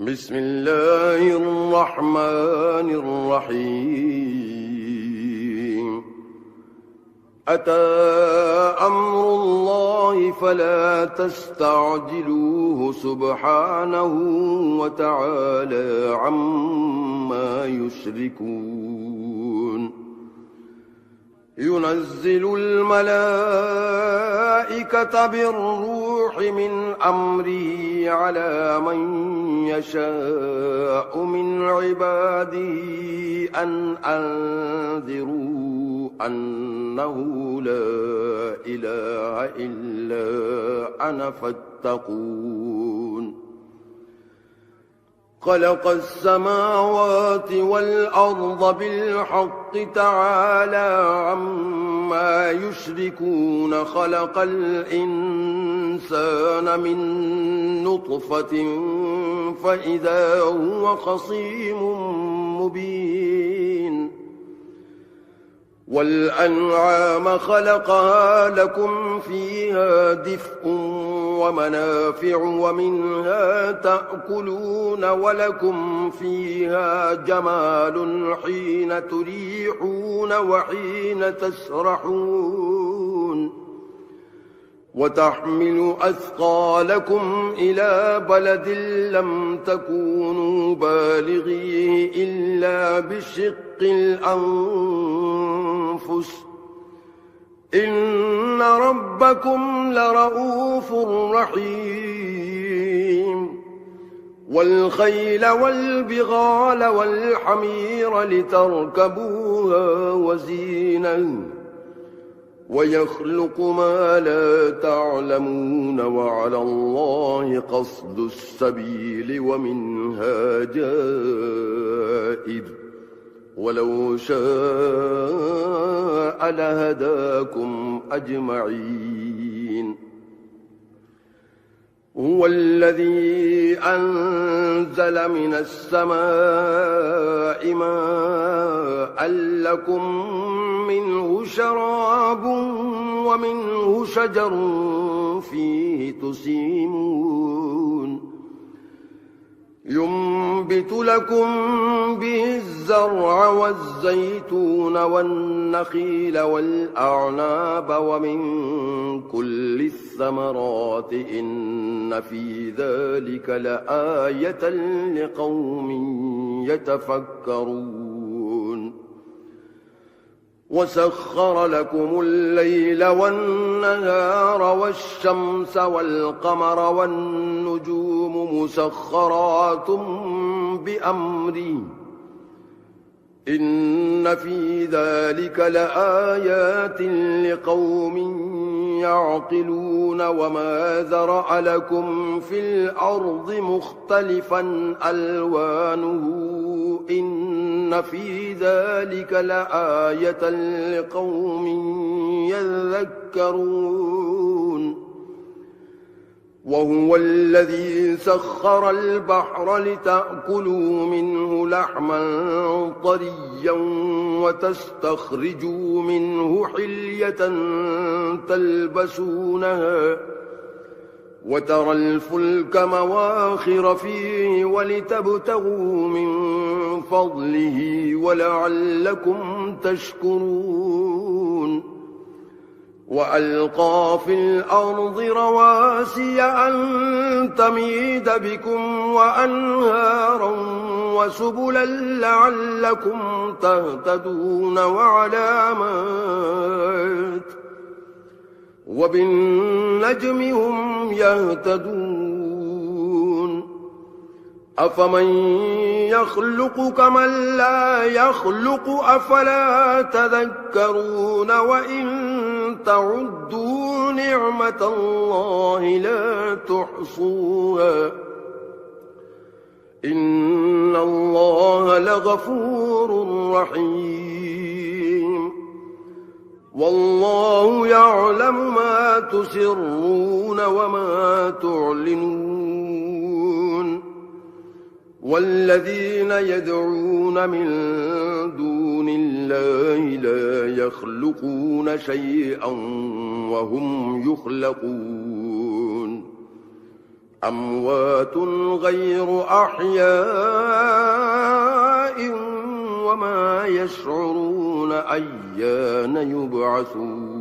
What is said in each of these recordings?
بسم الله الرحمن الرحيم أتى أمر الله فلا تستعجلوه سبحانه وتعالى عما يشركون ينزل الملائكة بالروح من أمره على من يشاء من عباده أن أنذروا أنه لا إله إلا أنا فاتقون خلق السماوات والأرض بالحق تعالى عما يشركون خلق الإنسان من نطفة فإذا هو خصيم مبين والأنعام خلقها لكم فيها دفء ومنافع ومنها تأكلون ولكم فيها جمال حين تريحون وحين تسرحون وتحمل أثقالكم إلى بلد لم تكونوا بالغيه إلا بشق الأنفس إن ربكم لرؤوف رحيم والخيل والبغال والحمير لتركبوها وزينة ويخلق ما لا تعلمون وعلى الله قصد السبيل ومنها جائر ولو شاء لهداكم أجمعين هو الذي أنزل من السماء ماء لكم منه شراب ومنه شجر فيه تسيمون ينبت لكم به الزرع والزيتون والنخيل والأعناب ومن كل الثمرات إن في ذلك لآية لقوم يتفكرون وسخر لكم الليل والنهار والشمس والقمر والنجوم مسخرات بأمره إن في ذلك لآيات لقوم يعقلون وما ذرأ لكم في الأرض مختلفا ألوانه إن في ذلك لآية لقوم يذكرون وهو الذي سخر البحر لتأكلوا منه لحما طريا وتستخرجوا منه حلية تلبسونها وترى الفلك مواخر فيه ولتبتغوا من فضله ولعلكم تشكرون وألقى في الأرض رواسي أن تميد بكم وأنهارا وسبلا لعلكم تهتدون وعلامات وبالنجم هم يهتدون أفمن يخلق كمن لا يخلق أفلا تذكرون وإن تعدوا نعمة الله لا تحصوها إن الله لغفور رحيم والله يعلم ما تسرون وما تعلنون والذين يدعون من دون الله لا يخلقون شيئا وهم يخلقون أموات غير أحياء وما يشعرون أيان يبعثون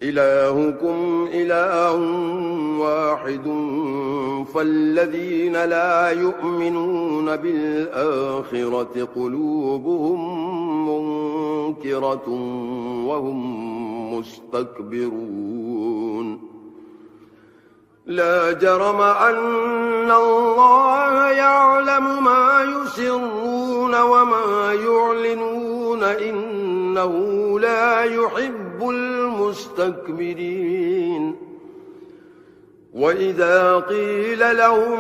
إلهكم إله واحد فالذين لا يؤمنون بالآخرة قلوبهم منكرة وهم مستكبرون لا جرم أن الله يعلم ما يسرون وما يعلنون إنه لا يحب المستكبرين وإذا قيل لهم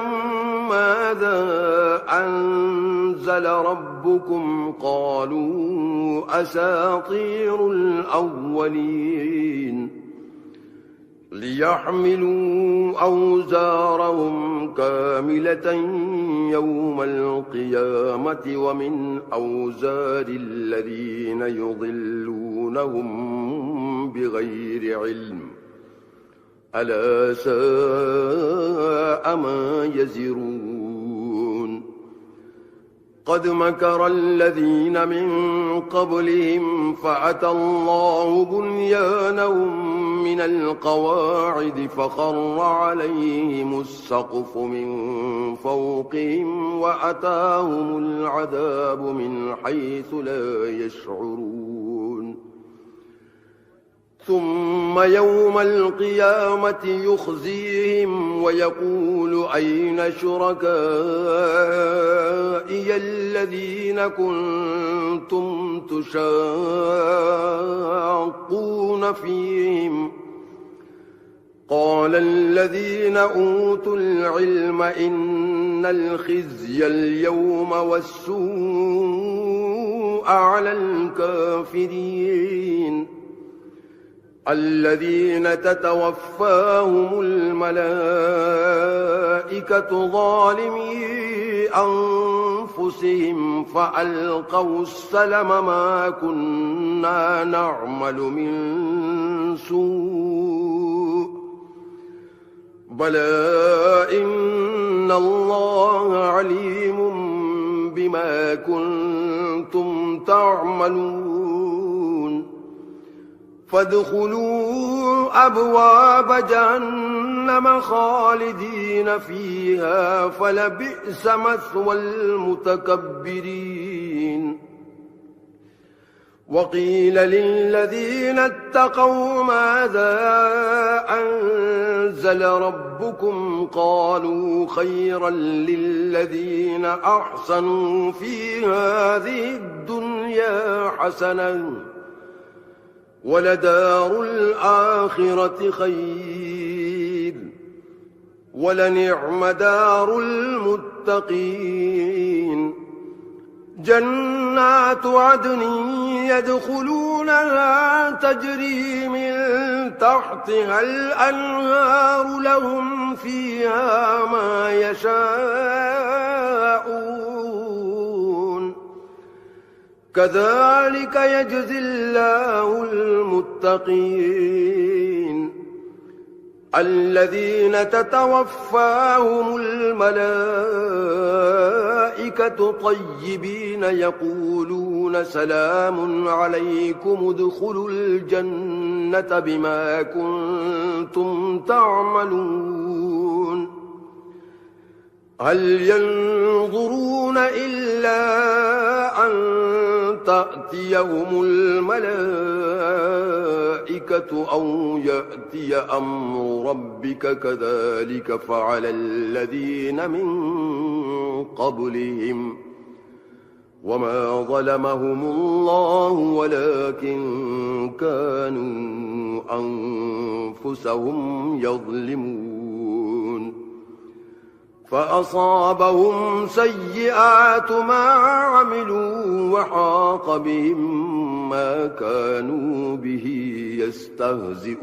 ماذا أنزل ربكم قالوا أساطير الأولين ليحملوا أوزارهم كاملة يوم القيامة ومن أوزار الذين يضلونهم بغير علم ألا ساء ما يزرون قد مكر الذين من قبلهم فأتى الله بنيانهم من القواعد فخر عليهم السقف من فوقهم وأتاهم العذاب من حيث لا يشعرون ثم يوم القيامة يخزيهم ويقول أين شركائي الذين كنتم تشاقون فيهم قال الذين أوتوا العلم إن الخزي اليوم والسوء على الكافرين الذين تتوفاهم الملائكة ظالمي أنفسهم فألقوا السلم ما كنا نعمل من سوء بلى إن الله عليم بما كنتم تعملون فادخلوا أبواب جهنم خالدين فيها فلبئس مثوى المتكبرين وقيل للذين اتقوا ماذا أنزل ربكم قالوا خيرا للذين أحسنوا في هذه الدنيا حسنة ولدار الآخرة خير ولنعم دار المتقين جنات عدن يدخلونها تجري من تحتها الأنهار لهم فيها ما يشاءون كذلك يجزي الله المتقين الذين تتوفاهم الملائكة طيبين يقولون سلام عليكم ادخلوا الجنة بما كنتم تعملون هل ينظرون إلا أن تأتيهم الملائكة أو يأتي أمر ربك كذلك فعل الذين من قبلهم وما ظلمهم الله ولكن كانوا أنفسهم يظلمون فأصابهم سيئات ما عملوا وحاق بهم ما كانوا به يستهزئون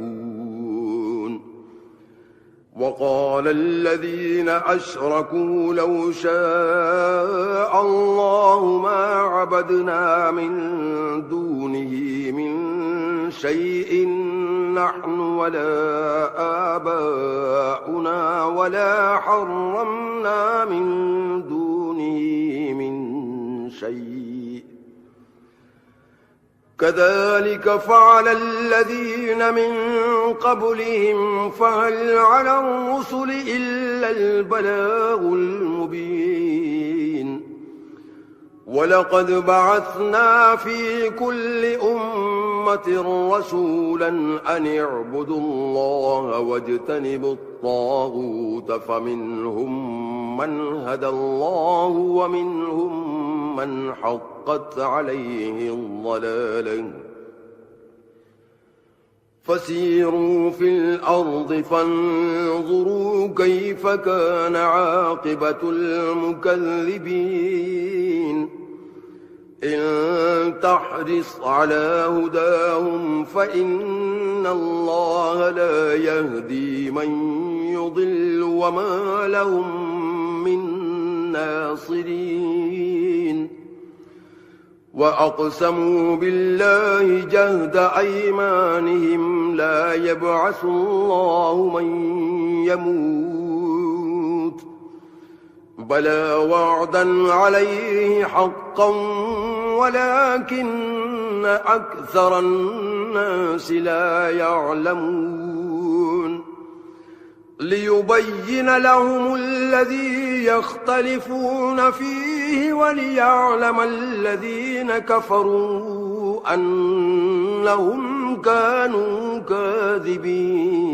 وقال الذين أشركوا لو شاء الله ما عبدنا من دونه من شيء نحن ولا آباؤنا ولا حرمنا من دونه من شيء كذلك فعل الذين من قبلهم فهل على الرسل إلا البلاغ المبين ولقد بعثنا في كل أمة رسولا أن اعبدوا الله واجتنبوا الطاغوت فمنهم من هدى الله ومنهم من حقت عليه الضلالة فسيروا في الأرض فانظروا كيف كان عاقبة المكذبين إن تحرص على هداهم فإن الله لا يهدي من يضل وما لهم من ناصرين وأقسموا بالله جهد أيمانهم لا يبعث الله من يموت بلى وعدا عليه حقا ولكن أكثر الناس لا يعلمون ليبين لهم الذي يختلفون فيه وليعلم الذين كفروا أنهم كانوا كاذبين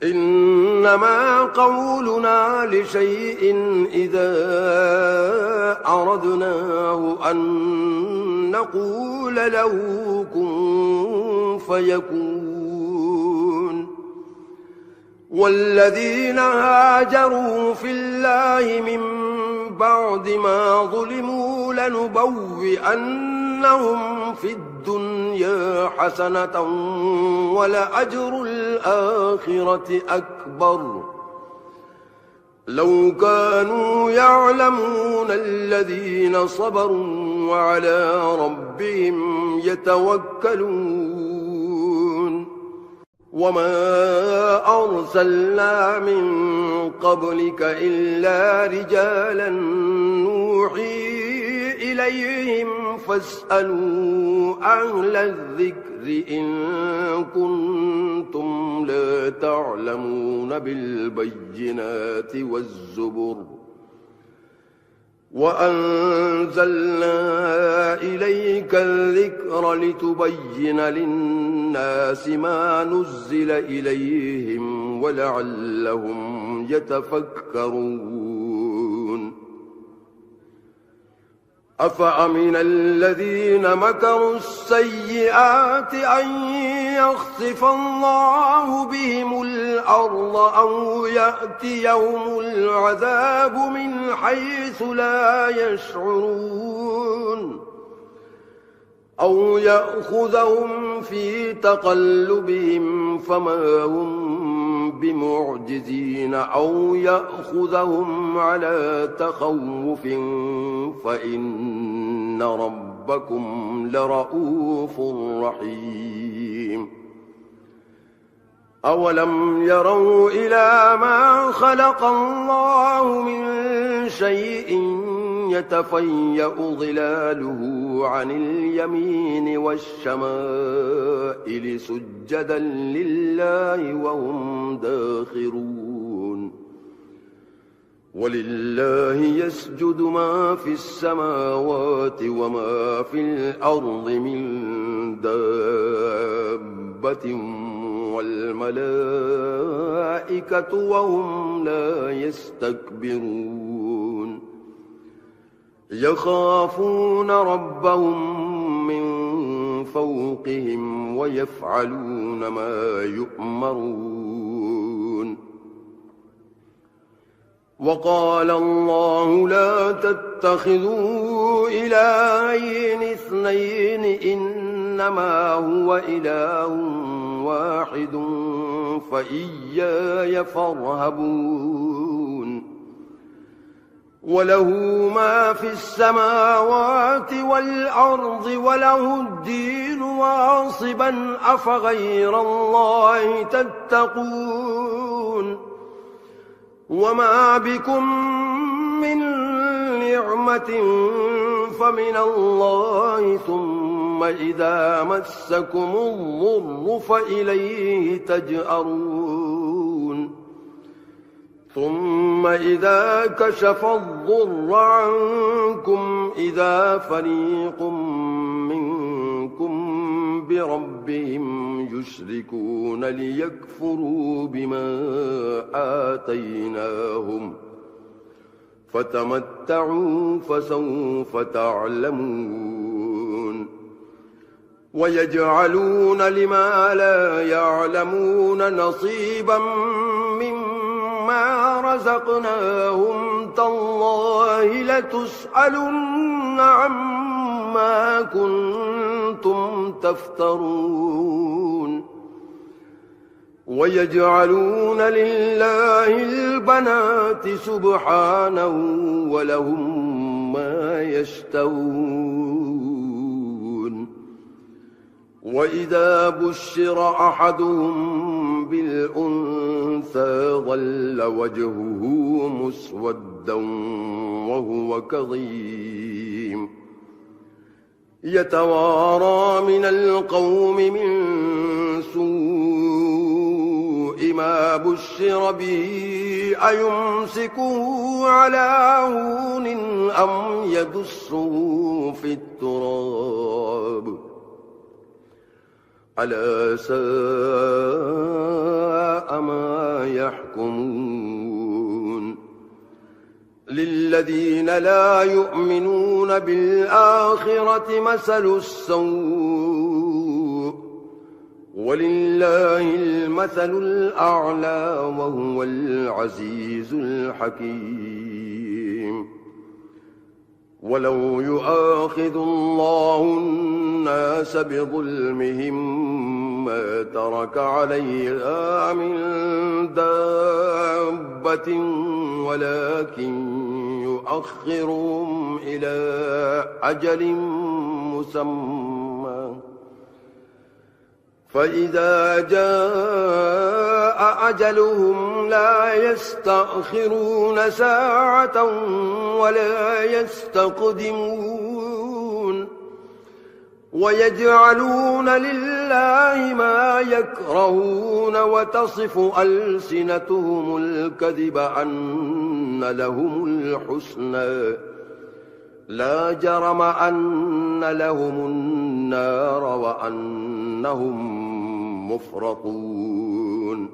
إنما قولنا لشيء إذا أردناه أن نقول له كن فيكون والذين هاجروا في الله من بعد ما ظلموا لنبوئنهم في الدنيا حسنة ولأجر الآخرة أكبر لو كانوا يعلمون الذين صبروا وعلى ربهم يتوكلون وما أرسلنا من قبلك إلا رجالا نوحي إليهم فاسألوا أهل الذكر إن كنتم لا تعلمون بالبينات والزبر وأنزلنا إليك الذكر لتبين للناس ما نزل إليهم ولعلهم يتفكرون أفأمن الذين مكروا السيئات أن يخسف الله بهم الأرض أو يأتيهم العذاب من حيث لا يشعرون أو يأخذهم في تقلبهم فما هم بمعجزين أو يأخذهم على تخوف فإن ربكم لرؤوف رحيم أولم يروا إلى ما خلق الله من شيء يتفيأ ظلاله عن اليمين والشمائل سجدا لله وهم داخرون ولله يسجد ما في السماوات وما في الأرض من دابة والملائكة وهم لا يستكبرون يخافون ربهم من فوقهم ويفعلون ما يؤمرون وقال الله لا تتخذوا إلهين اثنين إنما هو إله واحد فإياي فارهبون وله ما في السماوات والأرض وله الدين واصبا أفغير الله تتقون وما بكم من نعمة فمن الله ثم إذا مسكم الضر فإليه تجأرون ثم إذا كشف الضر عنكم إذا فريق منكم بربهم يشركون ليكفروا بما آتيناهم فتمتعوا فسوف تعلمون ويجعلون لما لا يعلمون نصيبا مما رزقناهم تالله لتسألن عما كنتم تفترون ويجعلون لله البنات سبحانه ولهم ما يشتهون وإذا بشر أحدهم بالأنثى ظل وجهه مسودا وهو كظيم يتوارى من القوم من سوء ما بشر به أيمسكه على هون أم يدسه في التراب ألا ساء ما يحكمون للذين لا يؤمنون بالآخرة مثل السوء ولله المثل الأعلى وهو العزيز الحكيم ولو يؤاخذ الله الناس بظلمهم ما ترك عليها من دابة ولكن يؤخرهم إلى أجل مسمى فإذا جاء أجلهم لا يستأخرون ساعة ولا يستقدمون ويجعلون لله ما يكرهون وتصف ألسنتهم الكذب أن لهم الحسنى لا جرم أن لهم النار وأنهم مفرطون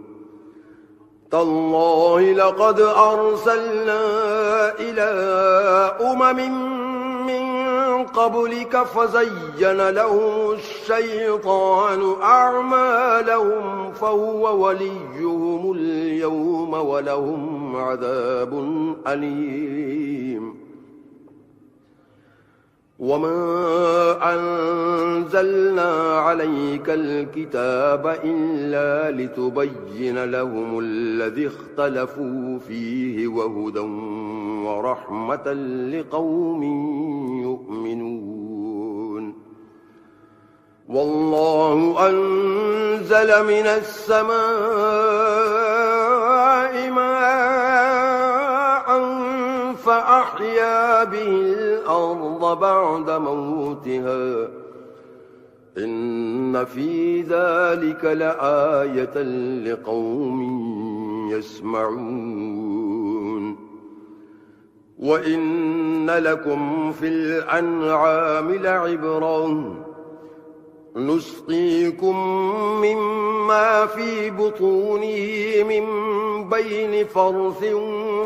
تالله لقد أرسلنا إلى من قبلك فزين لهم الشيطان أعمالهم فهو وليهم اليوم ولهم عذاب أليم وما أنزلنا عليك الكتاب إلا لتبين لهم الذي اختلفوا فيه وهدى ورحمة لقوم يؤمنون والله أنزل من السماء ماء فأحيا به الأرض بعد موتها إن في ذلك لآية لقوم يسمعون وإن لكم في الأنعام لعبرة نسقيكم مما في بطونه من بين فرث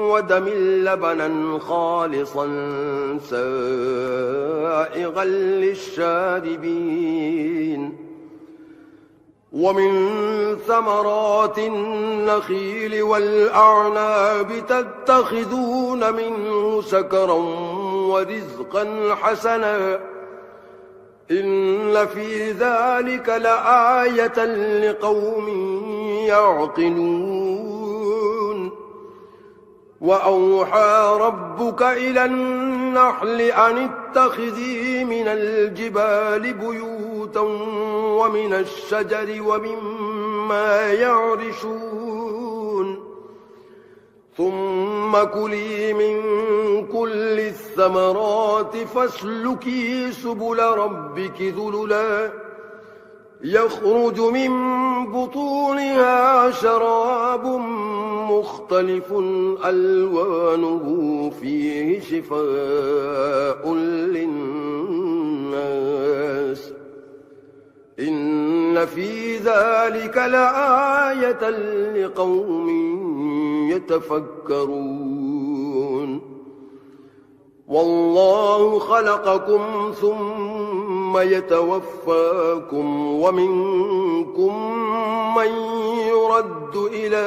ودم لبنا خالصا سائغا للشاربين ومن ثمرات النخيل والأعناب تتخذون منه سكرا ورزقا حسنا إن في ذلك لآية لقوم يعقلون وأوحى ربك إلى النحل أن اتخذي من الجبال بيوتا ومن الشجر ومما يعرشون ثم كلي من كل الثمرات فاسلكي سبل ربك ذللا يخرج من بطونها شراب مختلف ألوانه فيه شفاء للناس إن في ذلك لآية لقوم يتفكرون والله خلقكم ثم يتوفاكم ومنكم من يرد إلى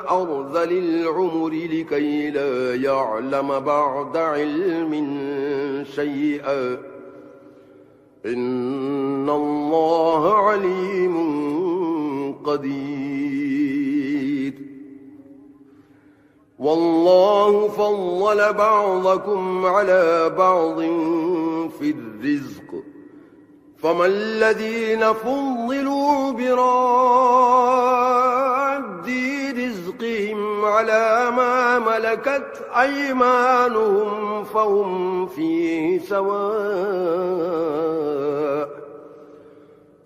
أرذل العمر لكي لا يعلم بعد علم شيئا إن الله عليم قدير والله فضل بعضكم على بعض في الرزق فما الذين فضلوا براد رزقهم على ما ملكت أيمانهم فهم فيه سواء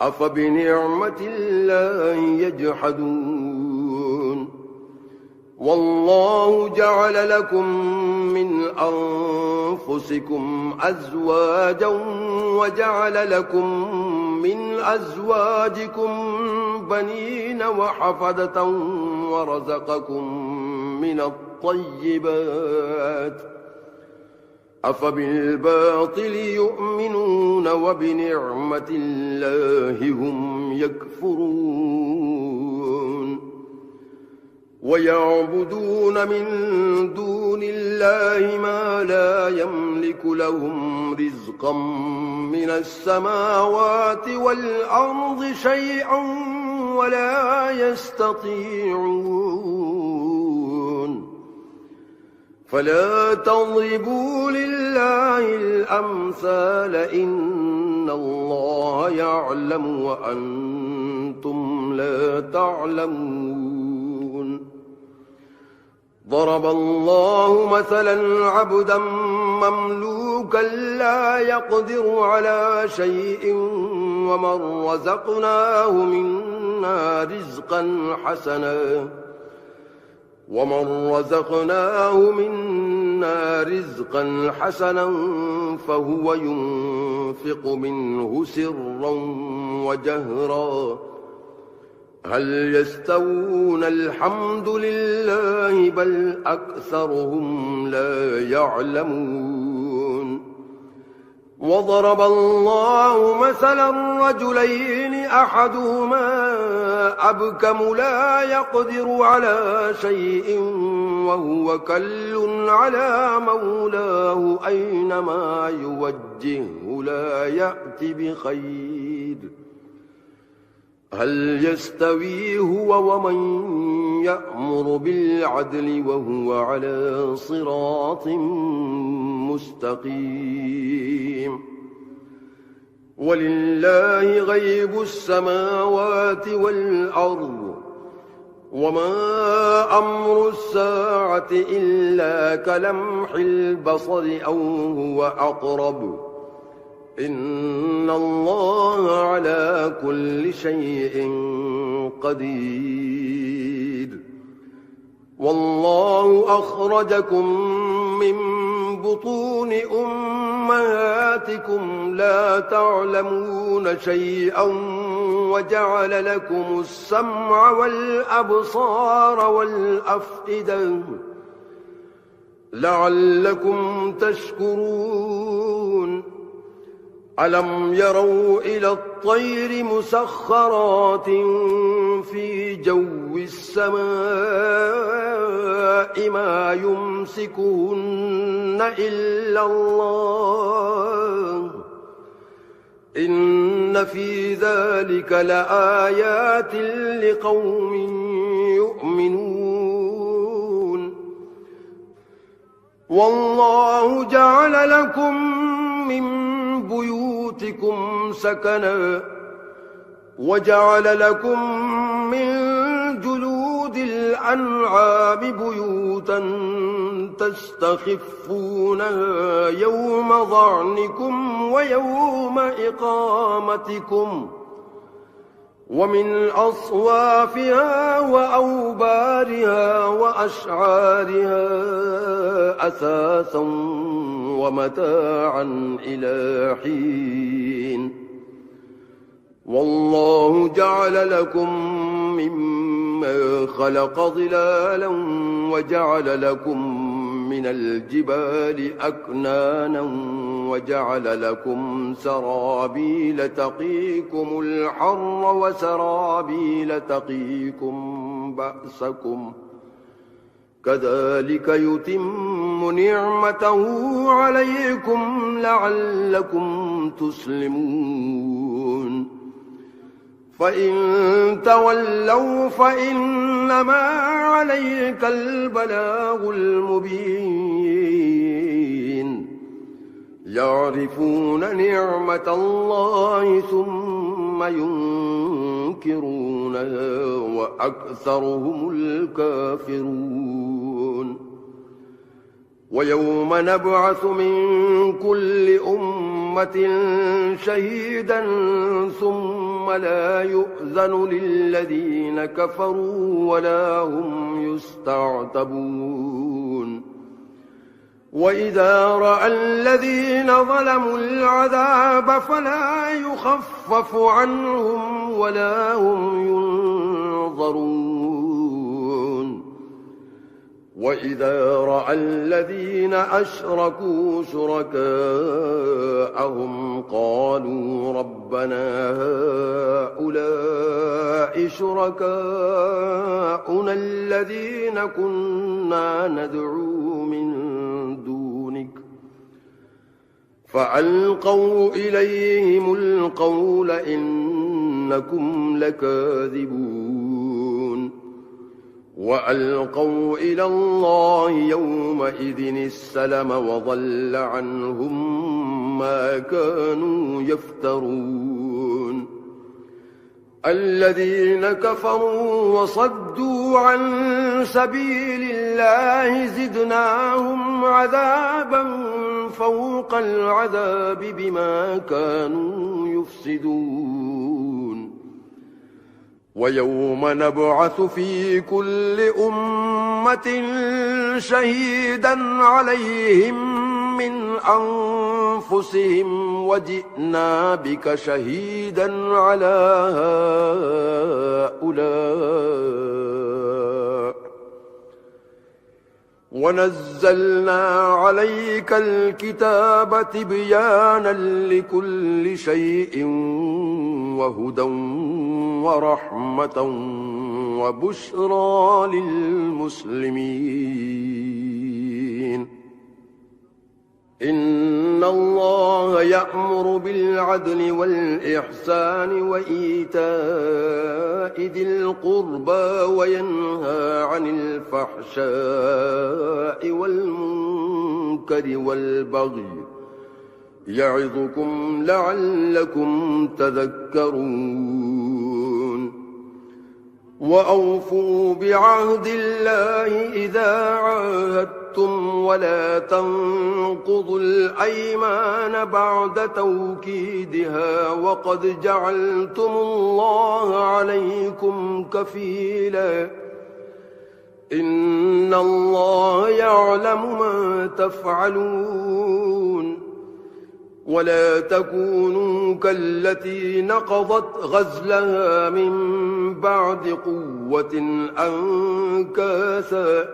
أفبنعمة الله يجحدون والله جعل لكم من أنفسكم أزواجا وجعل لكم من أزواجكم بنين وحفدة ورزقكم من الطيبات أفبالباطل يؤمنون وبنعمة الله هم يكفرون ويعبدون من دون الله ما لا يملك لهم رزقا من السماوات والأرض شيئا ولا يستطيعون فلا تضربوا لله الأمثال إن الله يعلم وأنتم لا تعلمون ضرب الله مثلا عبدا مملوكا لا يقدر على شيء ومن رزقناه منا رزقا حسنا فهو ينفق منه سرا وجهرا هل يستوون الحمد لله بل أكثرهم لا يعلمون وضرب الله مثلا رجلين أحدهما أبكم لا يقدر على شيء وهو كل على مولاه أينما يوجهه لا يأتي بخير هل يستوي هو ومن يأمر بالعدل وهو على صراط مستقيم ولله غيب السماوات والأرض وما أمر الساعة إلا كلمح البصر أو هو أقرب إن الله على كل شيء قدير والله أخرجكم من بطون أمهاتكم لا تعلمون شيئا وجعل لكم السمع والأبصار والأفئدة لعلكم تشكرون ألم يروا إلى الطير مسخرات في جو السماء ما يمسكهن إلا الله إن في ذلك لآيات لقوم يؤمنون والله جعل لكم من بيوتكم سكنا وجعل لكم من جلود الأنعام بيوتا تستخفونها يوم ظعنكم ويوم إقامتكم ومن أصوافها وأوبارها وأشعارها أثاثا ومتاعا إلى حين والله جعل لكم مما خلق ظلالا وجعل لكم من الجبال أكنانا وجعل لكم سرابيل تقيكم الحر وسرابيل تقيكم بأسكم كذلك يتم نعمته عليكم لعلكم تسلمون فإن تولوا فإنما عليك البلاغ المبين يعرفون نعمة الله ثم ينكرونها وأكثرهم الكافرون ويوم نبعث من كل أمة شهيدا ثم لا يؤذن للذين كفروا ولا هم يستعتبون وإذا رأى الذين ظلموا العذاب فلا يخفف عنهم ولا هم ينظرون وإذا رأى الذين أشركوا شركاءهم قالوا ربنا هؤلاء شركاؤنا الذين كنا ندعو من دونك فألقوا إليهم القول إنكم لكاذبون وألقوا إلى الله يومئذ السلم وضل عنهم ما كانوا يفترون الذين كفروا وصدوا عن سبيل الله زدناهم عذابا فوق العذاب بما كانوا يفسدون ويوم نبعث في كل أمة شهيدا عليهم من أنفسهم وجئنا بك شهيدا على هؤلاء ونزلنا عليك الكتاب تبيانا لكل شيء وهدى ورحمة وبشرى للمسلمين إن الله يأمر بالعدل والإحسان وإيتاء ذي القربى وينهى عن الفحشاء والمنكر والبغي يعظكم لعلكم تذكرون وأوفوا بعهد الله إذا عاهدتم ولا تنقضوا الأيمان بعد توكيدها وقد جعلتم الله عليكم كفيلا إن الله يعلم ما تفعلون ولا تكونوا كالتي نقضت غزلها من بعد قوة أنكاثا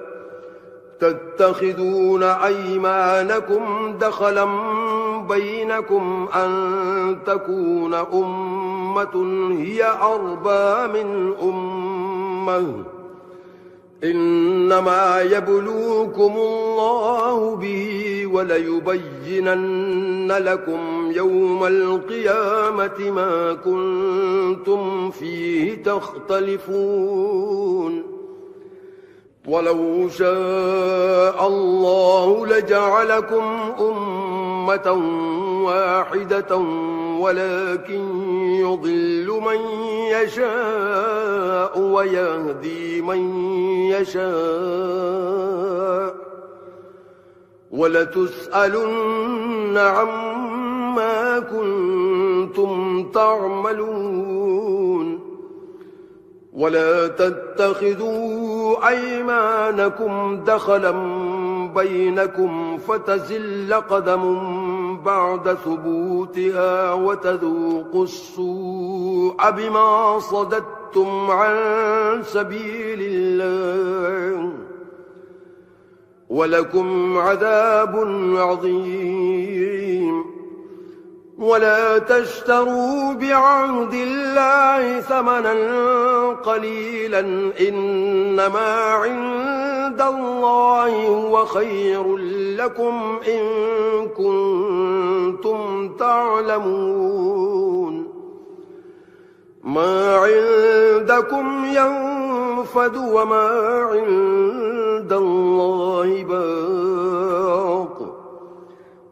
تتخذون أيمانكم دخلا بينكم أن تكون أمة هي أربى من أمة إن إنما يبلوكم الله به وليبينن لكم يوم القيامة ما كنتم فيه تختلفون ولو شاء الله لجعلكم أمة واحدة ولكن يضل من يشاء ويهدي من يشاء ولتسألن عما كنتم تعملون ولا تتخذوا أيمانكم دخلا بينكم فتزل قدم بعد ثبوتها وتذوقوا السوء بما صددتم عن سبيل الله ولكم عذاب عظيم ولا تشتروا بعهد الله ثمنا قليلا إنما عند الله هو خير لكم إن كنتم تعلمون ما عندكم ينفد وما عند الله باق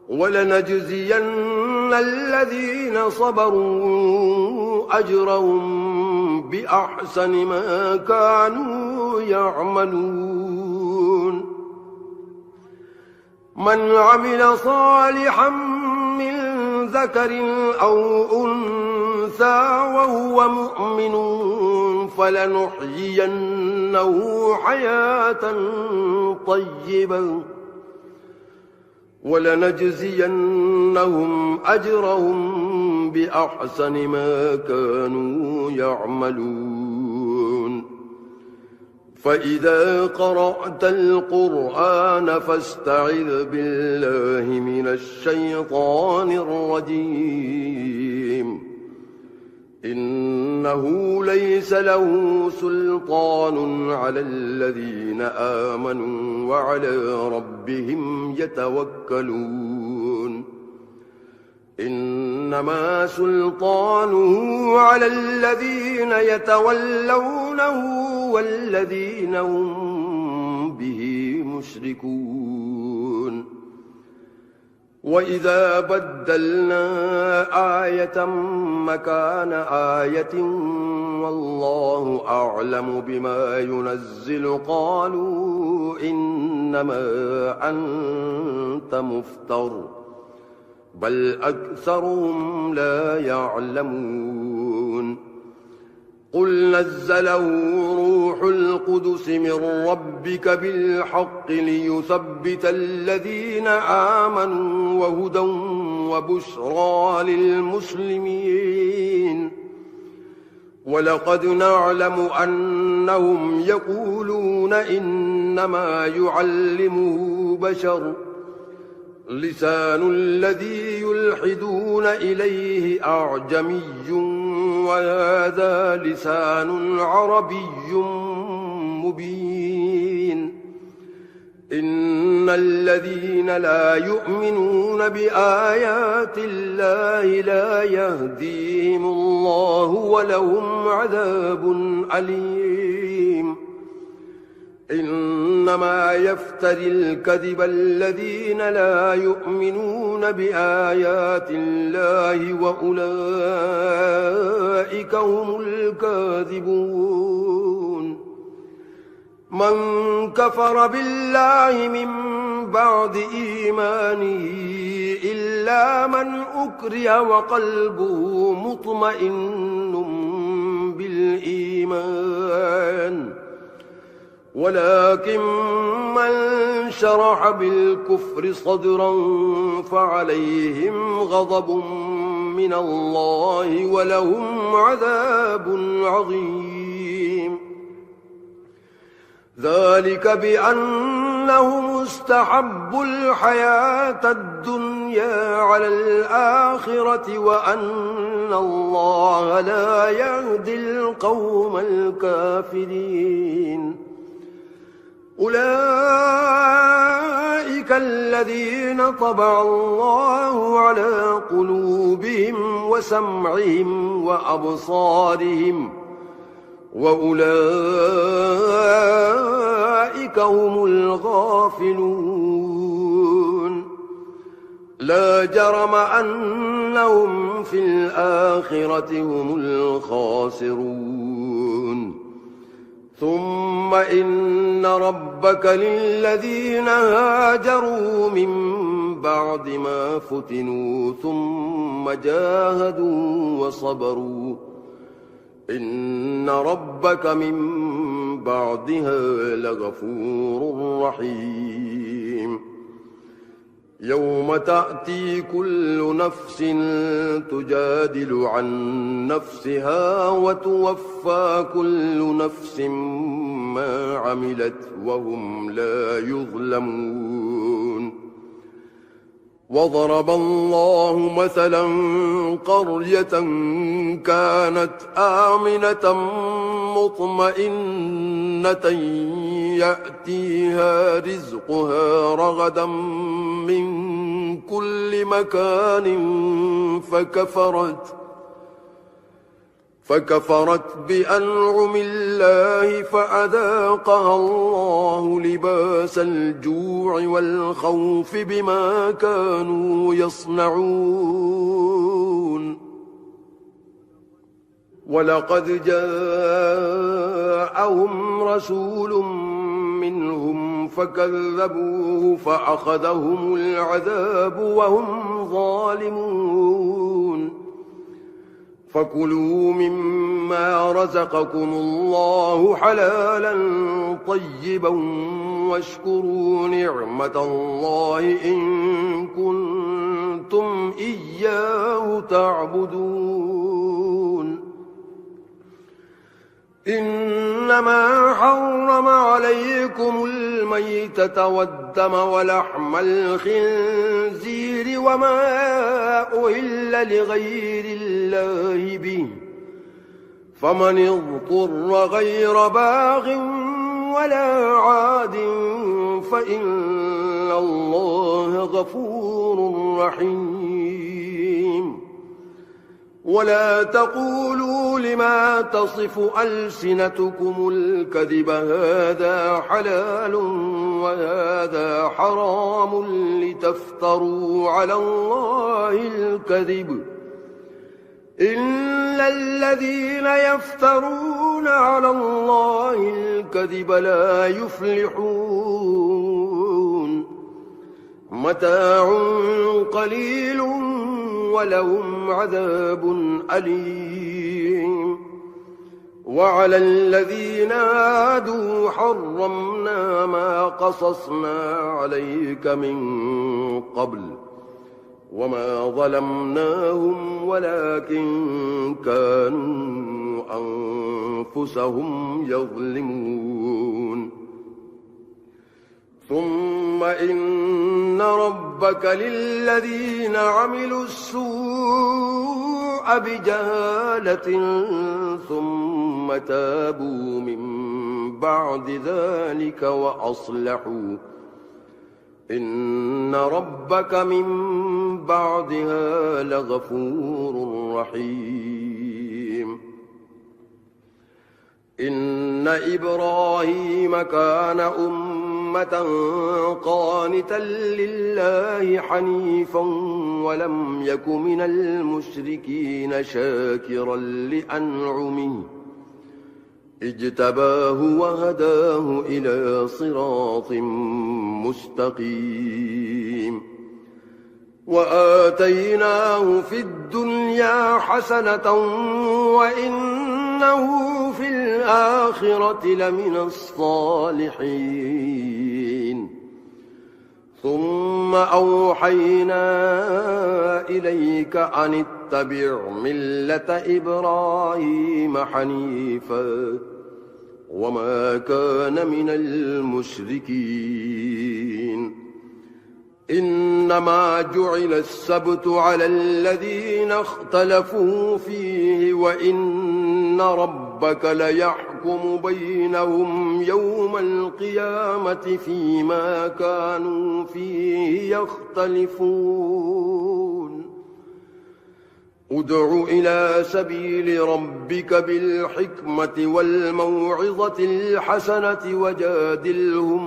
ولنجزين الذين صبروا أجرهم بأحسن ما كانوا يعملون من عمل صالحا من ذكر أو أنثى وهو مؤمن فلنحيينه حياة طيبة ولنجزينهم أجرهم بأحسن ما كانوا يعملون فإذا قرأت القرآن فاستعذ بالله من الشيطان الرجيم إنه ليس له سلطان على الذين آمنوا وعلى ربهم يتوكلون إنما سلطانه على الذين يتولونه والذين هم به مشركون وإذا بدلنا آية مكان آية والله أعلم بما ينزل قالوا إنما أنت مفتر بل أكثرهم لا يعلمون قل نزله روح القدس من ربك بالحق ليثبت الذين آمنوا وهدى وبشرى للمسلمين ولقد نعلم أنهم يقولون إنما يعلمه بشر لسان الذي يلحدون إليه أعجمي وهذا لسان عربي مبين إن الذين لا يؤمنون بآيات الله لا يهديهم الله ولهم عذاب أليم إنما يفتري الكذب الذين لا يؤمنون بآيات الله وأولئك هم الكاذبون من كفر بالله من بعد إيمانه إلا من أكره وقلبه مطمئن بالإيمان ولكن من شرح بالكفر صدرا فعليهم غضب من الله ولهم عذاب عظيم ذلك بأنهم استحبوا الحياة الدنيا على الآخرة وأن الله لا يهدي القوم الكافرين أولئك الذين طبع الله على قلوبهم وسمعهم وأبصارهم وأولئك هم الغافلون لا جرم أنهم في الآخرة هم الخاسرون ثم إن ربك للذين هاجروا من بعد ما فتنوا ثم جاهدوا وصبروا إن ربك من بعدها لغفور رحيم يوم تأتي كل نفس تجادل عن نفسها وتوفى كل نفس ما عملت وهم لا يظلمون وضرب الله مثلا قرية كانت آمنة مطمئنة يأتيها رزقها رغدا من كل مكان فكفرت بأنعم الله فأذاقها الله لباس الجوع والخوف بما كانوا يصنعون ولقد جاءهم رسول منهم فكذبوه فأخذهم العذاب وهم ظالمون فكلوا مما رزقكم الله حلالا طيبا واشكروا نعمة الله إن كنتم إياه تعبدون إنما حرم عليكم الميتة والدم ولحم الخنزير وما أهل لغير الله به فمن اضطر غير باغ ولا عاد فإن الله غفور رحيم ولا تقولوا لما تصف ألسنتكم الكذب هذا حلال وهذا حرام لتفتروا على الله الكذب إن الذين يفترون على الله الكذب لا يفلحون متاع قليل ولهم عذاب أليم وعلى الذين عادوا حرمنا ما قصصنا عليك من قبل وما ظلمناهم ولكن كانوا أنفسهم يظلمون ثم إن ربك للذين عملوا السوء بجهالة ثم تابوا من بعد ذلك وأصلحوا إن ربك من بعدها لغفور رحيم إن إبراهيم كان أمة قانتا لله حنيفا ولم يك من المشركين شاكرا لأنعمه اجتباه وهداه إلى صراط مستقيم وآتيناه في الدنيا حسنة وإنه في الآخرة لمن الصالحين ثم أوحينا إليك أن اتبع ملة إبراهيم حنيفا وما كان من المشركين إنما جعل السبت على الذين اختلفوا فيه وإن ربك ربك ليحكم بينهم يوم القيامة فيما كانوا فيه يختلفون ادع إلى سبيل ربك بالحكمة والموعظة الحسنة وجادلهم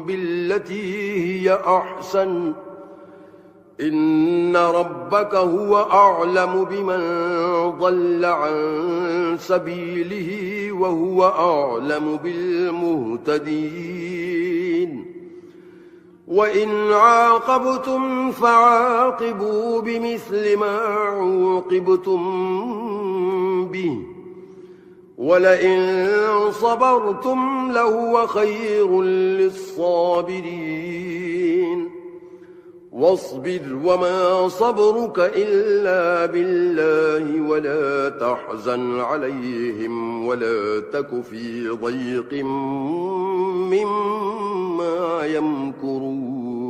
بالتي هي أحسن إن ربك هو أعلم بمن ضل عن سبيله وهو أعلم بالمهتدين وإن عاقبتم فعاقبوا بمثل ما عوقبتم به ولئن صبرتم لهو خير للصابرين واصبر وما صبرك إلا بالله ولا تحزن عليهم ولا تك في ضيق مما يمكرون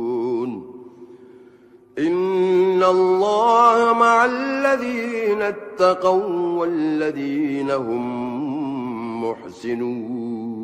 إن الله مع الذين اتقوا والذين هم محسنون